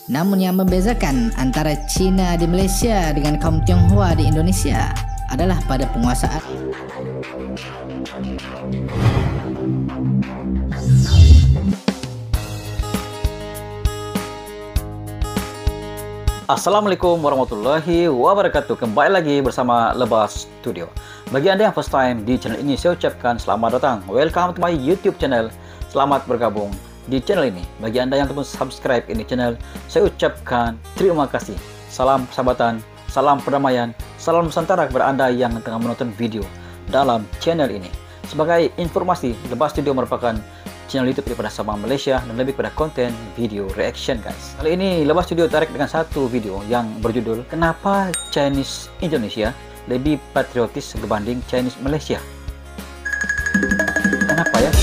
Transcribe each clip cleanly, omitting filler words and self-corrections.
Namun yang membezakan antara Cina di Malaysia dengan kaum Tionghoa di Indonesia adalah pada penguasaan. Assalamualaikum warahmatullahi wabarakatuh. Kembali lagi bersama Lebas Studio. Bagi Anda yang first time di channel ini, saya ucapkan selamat datang. Welcome to my YouTube channel. Selamat bergabung di channel ini. Bagi Anda yang belum subscribe ini channel, saya ucapkan terima kasih. Salam persahabatan, salam perdamaian, salam Nusantara kepada Anda yang tengah menonton video dalam channel ini. Sebagai informasi, Lebas Studio merupakan channel YouTube daripada Sabang Malaysia dan lebih pada konten video reaction, guys. Kali ini Lebas Studio tarik dengan satu video yang berjudul Kenapa Chinese Indonesia lebih patriotis berbanding Chinese Malaysia. Kenapa ya?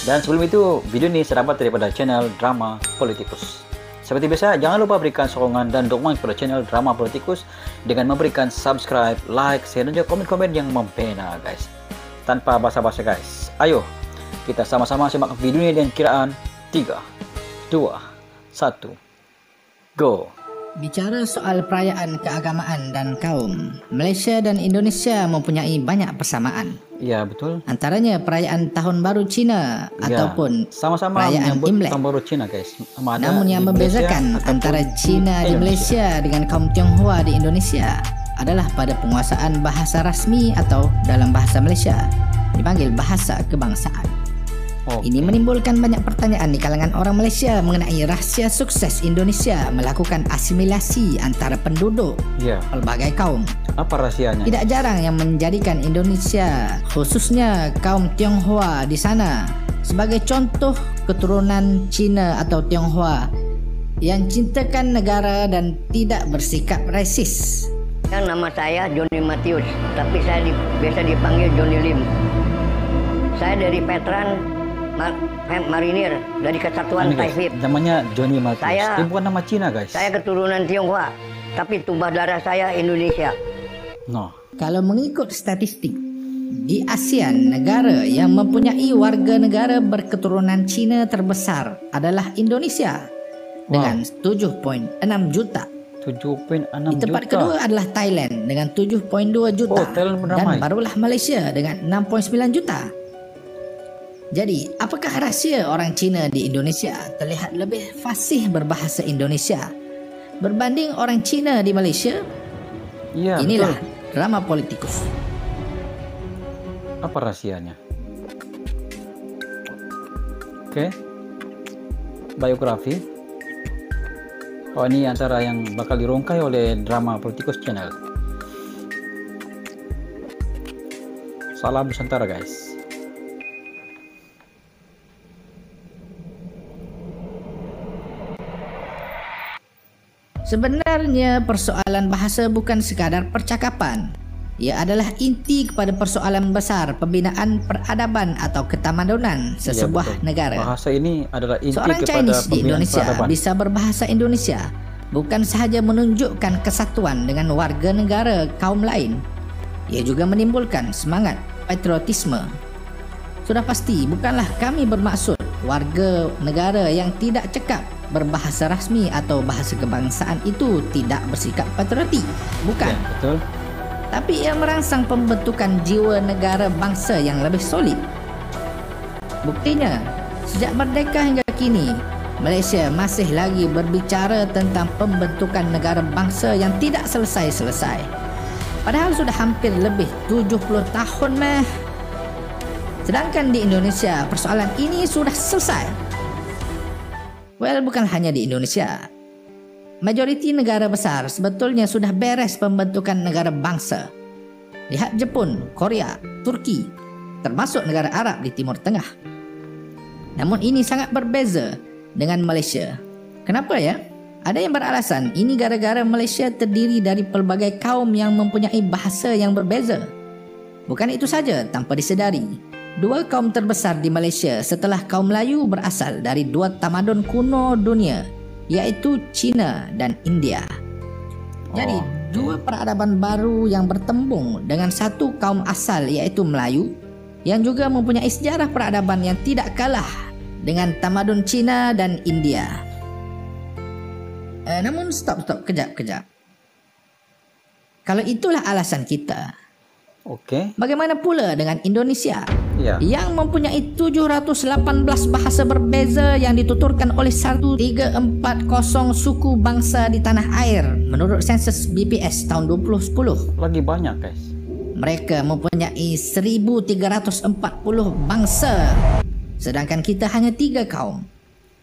Dan sebelum itu, video ini saya dapat daripada channel Drama Politikus. Seperti biasa, jangan lupa berikan sokongan dan dukungan kepada channel Drama Politikus dengan memberikan subscribe, like, share, dan juga komen-komen yang membina, guys. Tanpa basa-basi, guys, ayo kita sama-sama simak video ini dengan kiraan 3, 2, 1, go! Bicara soal perayaan keagamaan dan kaum, Malaysia dan Indonesia mempunyai banyak persamaan. Ya, betul. Antaranya perayaan Tahun Baru Cina ataupun sama-sama perayaan Imlek. Tahun Baru Cina, guys. Namun yang membezakan antara Cina di Malaysia dengan kaum Tionghoa di Indonesia adalah pada penguasaan bahasa rasmi atau dalam bahasa Malaysia dipanggil bahasa kebangsaan. Ini menimbulkan banyak pertanyaan di kalangan orang Malaysia mengenai rahsia sukses Indonesia melakukan asimilasi antara penduduk pelbagai kaum. Apa rahasianya? Tidak jarang yang menjadikan Indonesia, khususnya kaum Tionghoa di sana, sebagai contoh keturunan Cina atau Tionghoa yang cintakan negara dan tidak bersikap rasis. Nama saya Johnny Matius, tapi saya biasa dipanggil Johnny Lim. Saya dari veteran marinir dari Kesatuan Taifib. Namanya Johnny Matius. Dia bukan nama Cina, guys. Saya keturunan Tionghoa, tapi tumbah darah saya Indonesia. Kalau mengikut statistik, di ASEAN negara yang mempunyai warga negara berketurunan Cina terbesar adalah Indonesia dengan 7.6 juta. 7.6 Di tempat kedua adalah Thailand dengan 7.2 juta. Dan barulah Malaysia dengan 6.9 juta. Jadi, apakah rahsia orang Cina di Indonesia terlihat lebih fasih berbahasa Indonesia berbanding orang Cina di Malaysia? Ya, inilah Drama Politikus. Apa rahasianya? Oke. Biografi. Ini antara yang bakal dirungkai oleh Drama Politikus channel. Salam Nusantara, guys. Sebenarnya persoalan bahasa bukan sekadar percakapan. Ia adalah inti kepada persoalan besar pembinaan peradaban atau ketamadunan sesebuah negara. Bahasa ini adalah inti seorang kepada Chinese di Indonesia peradaban. bisa berbahasa Indonesia bukan sahaja menunjukkan kesatuan dengan warga negara kaum lain. Ia juga menimbulkan semangat patriotisme. Sudah pasti bukanlah kami bermaksud warga negara yang tidak cekap berbahasa rasmi atau bahasa kebangsaan itu tidak bersikap patriotik. Bukan. Ya, betul. Tapi ia merangsang pembentukan jiwa negara bangsa yang lebih solid. Buktinya, sejak merdeka hingga kini, Malaysia masih lagi berbicara tentang pembentukan negara bangsa yang tidak selesai-selesai. Padahal sudah hampir lebih 70 tahun meh. Sedangkan di Indonesia, persoalan ini sudah selesai. Bukan hanya di Indonesia. Majoriti negara besar sebetulnya sudah beres pembentukan negara bangsa. Lihat Jepun, Korea, Turki, termasuk negara Arab di Timur Tengah. Namun ini sangat berbeza dengan Malaysia. Kenapa ya? Ada yang beralasan ini gara-gara Malaysia terdiri dari pelbagai kaum yang mempunyai bahasa yang berbeza. Bukan itu saja, tanpa disedari, dua kaum terbesar di Malaysia setelah kaum Melayu berasal dari dua tamadun kuno dunia, yaitu Cina dan India. Jadi dua peradaban baru yang bertembung dengan satu kaum asal yaitu Melayu yang juga mempunyai sejarah peradaban yang tidak kalah dengan tamadun Cina dan India. Namun stop, kejap. Kalau itulah alasan kita, Oke. bagaimana pula dengan Indonesia Ya. yang mempunyai 718 bahasa berbeza yang dituturkan oleh 1340 suku bangsa di tanah air menurut sensus BPS tahun 2010. Lagi banyak, guys. Mereka mempunyai 1340 bangsa, sedangkan kita hanya 3 kaum.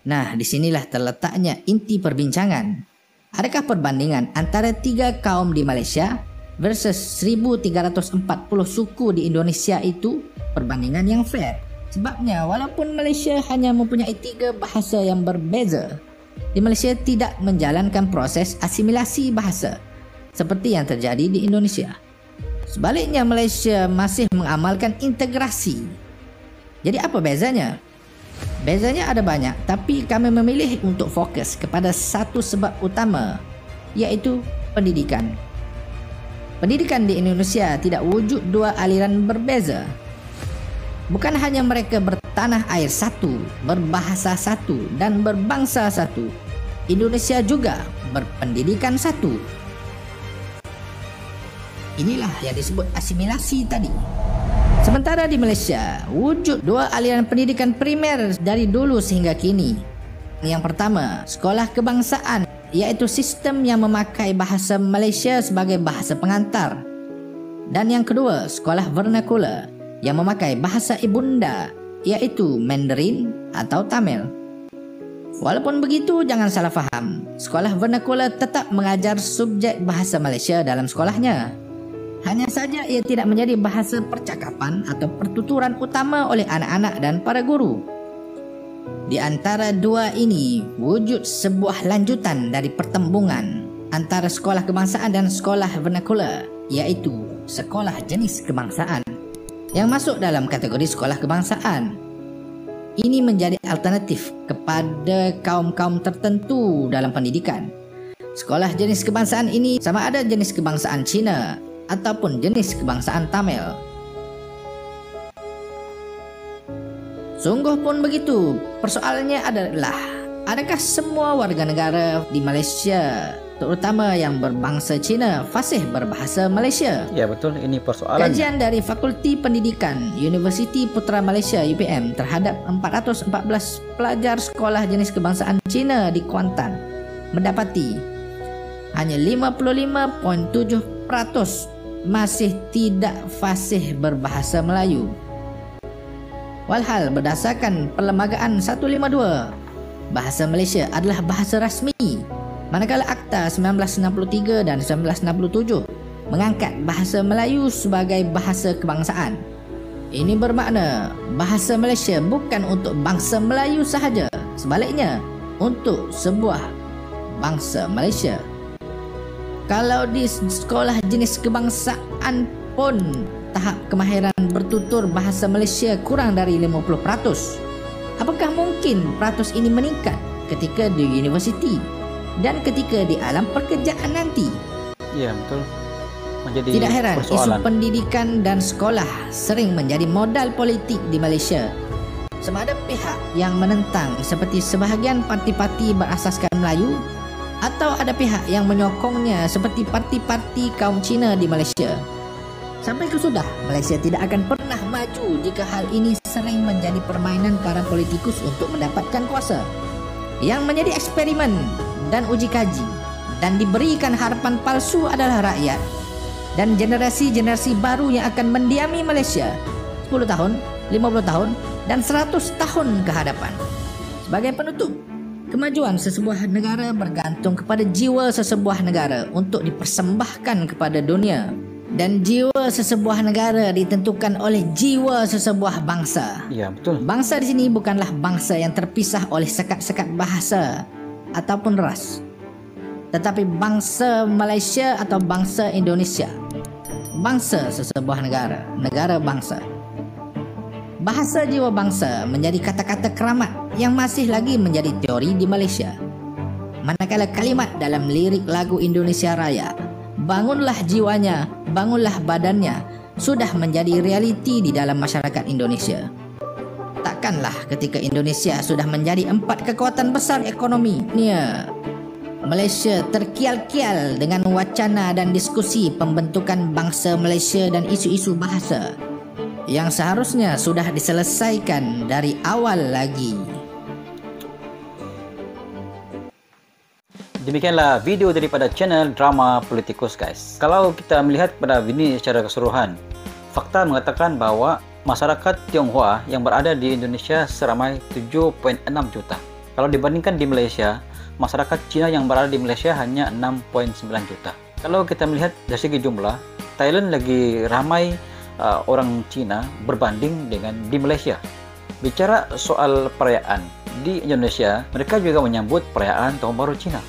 Nah, disinilah terletaknya inti perbincangan. Adakah perbandingan antara 3 kaum di Malaysia versus 1340 suku di Indonesia itu perbandingan yang fair? Sebabnya walaupun Malaysia hanya mempunyai 3 bahasa yang berbeza, di Malaysia tidak menjalankan proses asimilasi bahasa seperti yang terjadi di Indonesia. Sebaliknya, Malaysia masih mengamalkan integrasi. Jadi apa bezanya? Bezanya ada banyak, tapi kami memilih untuk fokus kepada satu sebab utama, yaitu pendidikan. Pendidikan di Indonesia tidak wujud 2 aliran berbeza. Bukan hanya mereka bertanah air satu, berbahasa satu, dan berbangsa satu. Indonesia juga berpendidikan satu. Inilah yang disebut asimilasi tadi. Sementara di Malaysia, wujud 2 aliran pendidikan primer dari dulu sehingga kini. Yang pertama, sekolah kebangsaan, iaitu sistem yang memakai bahasa Malaysia sebagai bahasa pengantar. Dan yang kedua, sekolah vernakular yang memakai bahasa ibunda, iaitu Mandarin atau Tamil. Walaupun begitu, jangan salah faham, sekolah vernakular tetap mengajar subjek bahasa Malaysia dalam sekolahnya. Hanya saja ia tidak menjadi bahasa percakapan atau pertuturan utama oleh anak-anak dan para guru. Di antara 2 ini, wujud sebuah lanjutan dari pertembungan antara sekolah kebangsaan dan sekolah vernakular, iaitu sekolah jenis kebangsaan yang masuk dalam kategori sekolah kebangsaan. Ini menjadi alternatif kepada kaum-kaum tertentu dalam pendidikan. Sekolah jenis kebangsaan ini sama ada jenis kebangsaan Cina ataupun jenis kebangsaan Tamil. Sungguh pun begitu, persoalannya adalah, adakah semua warga negara di Malaysia, terutama yang berbangsa Cina, fasih berbahasa Malaysia? Ya betul, ini persoalannya. Kajian dari Fakulti Pendidikan Universiti Putra Malaysia UPM terhadap 414 pelajar sekolah jenis kebangsaan Cina di Kuantan mendapati hanya 55.7% masih tidak fasih berbahasa Melayu. Walhal berdasarkan Perlembagaan 152, bahasa Malaysia adalah bahasa rasmi, manakala Akta 1963 dan 1967 mengangkat bahasa Melayu sebagai bahasa kebangsaan. Ini bermakna bahasa Malaysia bukan untuk bangsa Melayu sahaja, sebaliknya untuk sebuah bangsa Malaysia. Kalau di sekolah jenis kebangsaan pun tahap kemahiran bertutur bahasa Malaysia kurang dari 50%, apakah mungkin peratus ini meningkat ketika di universiti dan ketika di alam pekerjaan nanti? Ya betul. Menjadi tidak heran persoalan. Isu pendidikan dan sekolah sering menjadi modal politik di Malaysia. Sama ada pihak yang menentang seperti sebahagian parti-parti berasaskan Melayu, atau ada pihak yang menyokongnya seperti parti-parti kaum Cina di Malaysia. Sampai ke sudah, Malaysia tidak akan pernah maju jika hal ini sering menjadi permainan para politikus untuk mendapatkan kuasa. Yang menjadi eksperimen dan uji kaji dan diberikan harapan palsu adalah rakyat dan generasi-generasi baru yang akan mendiami Malaysia 10 tahun, 50 tahun, dan 100 tahun ke hadapan. Sebagai penutup, kemajuan sesebuah negara bergantung kepada jiwa sesebuah negara untuk dipersembahkan kepada dunia. Dan jiwa sesebuah negara ditentukan oleh jiwa sesebuah bangsa. Ya, betul. Bangsa di sini bukanlah bangsa yang terpisah oleh sekat-sekat bahasa ataupun ras, tetapi bangsa Malaysia atau bangsa Indonesia. Bangsa sesebuah negara, negara bangsa. Bahasa jiwa bangsa menjadi kata-kata keramat yang masih lagi menjadi teori di Malaysia. Manakala kalimat dalam lirik lagu Indonesia Raya, bangunlah jiwanya, bangunlah badannya, sudah menjadi realiti di dalam masyarakat Indonesia. Takkanlah ketika Indonesia sudah menjadi 4 kekuatan besar ekonomi dunia, Malaysia terkial-kial dengan wacana dan diskusi pembentukan bangsa Malaysia dan isu-isu bahasa yang seharusnya sudah diselesaikan dari awal lagi. Demikianlah video daripada channel Drama Politikus, guys. Kalau kita melihat pada ini secara keseluruhan, fakta mengatakan bahwa masyarakat Tionghoa yang berada di Indonesia seramai 7.6 juta. Kalau dibandingkan di Malaysia, masyarakat Cina yang berada di Malaysia hanya 6.9 juta. Kalau kita melihat dari segi jumlah, Thailand lagi ramai orang Cina berbanding dengan di Malaysia. Bicara soal perayaan, di Indonesia mereka juga menyambut perayaan Tahun Baru Cina.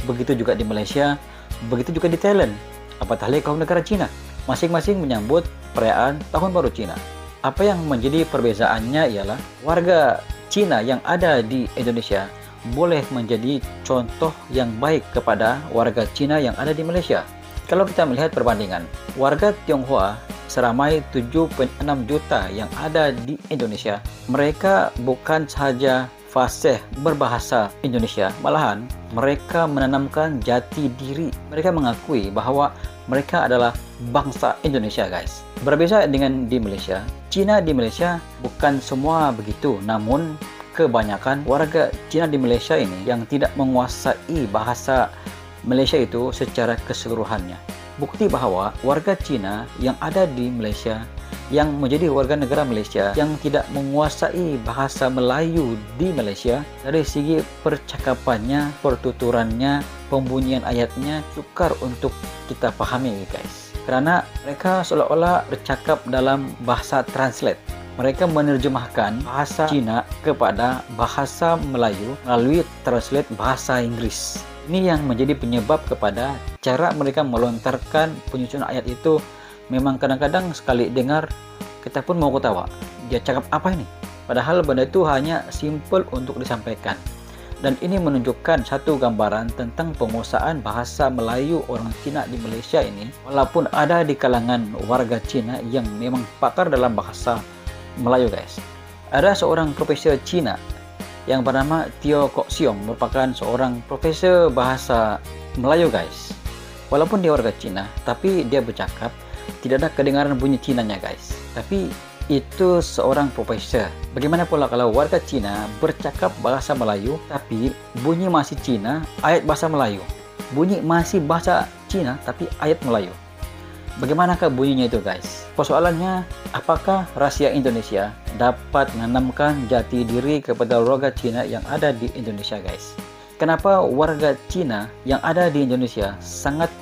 Begitu juga di Malaysia, begitu juga di Thailand. Apatah lagi kaum negara Cina, masing-masing menyambut perayaan Tahun Baru Cina. Apa yang menjadi perbezaannya ialah warga Cina yang ada di Indonesia boleh menjadi contoh yang baik kepada warga Cina yang ada di Malaysia. Kalau kita melihat perbandingan, warga Tionghoa seramai 7.6 juta yang ada di Indonesia, mereka bukan sahaja fasih berbahasa Indonesia, malahan mereka menanamkan jati diri. Mereka mengakui bahawa mereka adalah bangsa Indonesia, guys. Berbeza dengan di Malaysia, Cina di Malaysia bukan semua begitu, namun kebanyakan warga Cina di Malaysia ini yang tidak menguasai bahasa Malaysia itu secara keseluruhannya. Bukti bahawa warga Cina yang ada di Malaysia, yang menjadi warga negara Malaysia, yang tidak menguasai bahasa Melayu di Malaysia, dari segi percakapannya, pertuturannya, pembunyian ayatnya sukar untuk kita pahami, guys. Kerana mereka seolah-olah bercakap dalam bahasa translate. Mereka menerjemahkan bahasa Cina kepada bahasa Melayu melalui translate bahasa Inggris. Ini yang menjadi penyebab kepada cara mereka melontarkan penyusunan ayat itu. Memang kadang-kadang sekali dengar, kita pun mau ketawa. Dia cakap apa ini? Padahal benda itu hanya simple untuk disampaikan. Dan ini menunjukkan satu gambaran tentang penguasaan bahasa Melayu orang Cina di Malaysia ini. Walaupun ada di kalangan warga Cina yang memang pakar dalam bahasa Melayu, guys. Ada seorang profesor Cina yang bernama Teo Kok Siong, merupakan seorang profesor bahasa Melayu, guys. Walaupun dia warga Cina, tapi dia bercakap tidak ada kedengaran bunyi Cinanya, guys. Tapi itu seorang profesor. Bagaimana pula kalau warga Cina bercakap bahasa Melayu tapi bunyi masih Cina, ayat bahasa Melayu. Bunyi masih bahasa Cina tapi ayat Melayu. Bagaimanakah bunyinya itu, guys? Persoalannya, apakah rakyat Indonesia dapat menanamkan jati diri kepada warga Cina yang ada di Indonesia, guys? Kenapa warga Cina yang ada di Indonesia sangat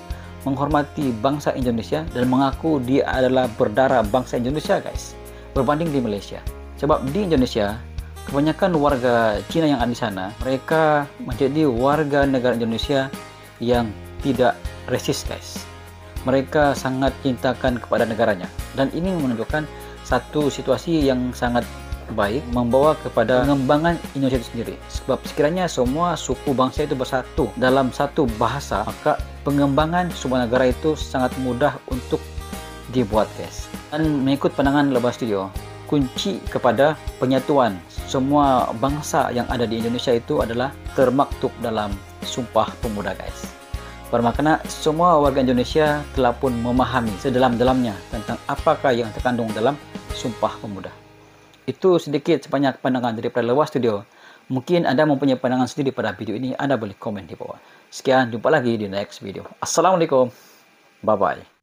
menghormati bangsa Indonesia dan mengaku dia adalah berdarah bangsa Indonesia, guys, berbanding di Malaysia? Sebab di Indonesia, kebanyakan warga Cina yang ada di sana, mereka menjadi warga negara Indonesia yang tidak resis, guys. Mereka sangat cintakan kepada negaranya, dan ini menunjukkan satu situasi yang sangat baik, membawa kepada pengembangan Indonesia itu sendiri. Sebab sekiranya semua suku bangsa itu bersatu dalam satu bahasa, maka pengembangan sebuah negara itu sangat mudah untuk dibuat, guys. Dan mengikut pandangan Lebah Studio, kunci kepada penyatuan semua bangsa yang ada di Indonesia itu adalah termaktub dalam Sumpah Pemuda, guys. Bermakna semua warga Indonesia telah pun memahami sedalam-dalamnya tentang apakah yang terkandung dalam Sumpah Pemuda. Itu sedikit sebanyak pandangan daripada Lebah Studio. Mungkin anda mempunyai pandangan sendiri pada video ini, anda boleh komen di bawah. Sekian, jumpa lagi di next video. Assalamualaikum. Bye-bye.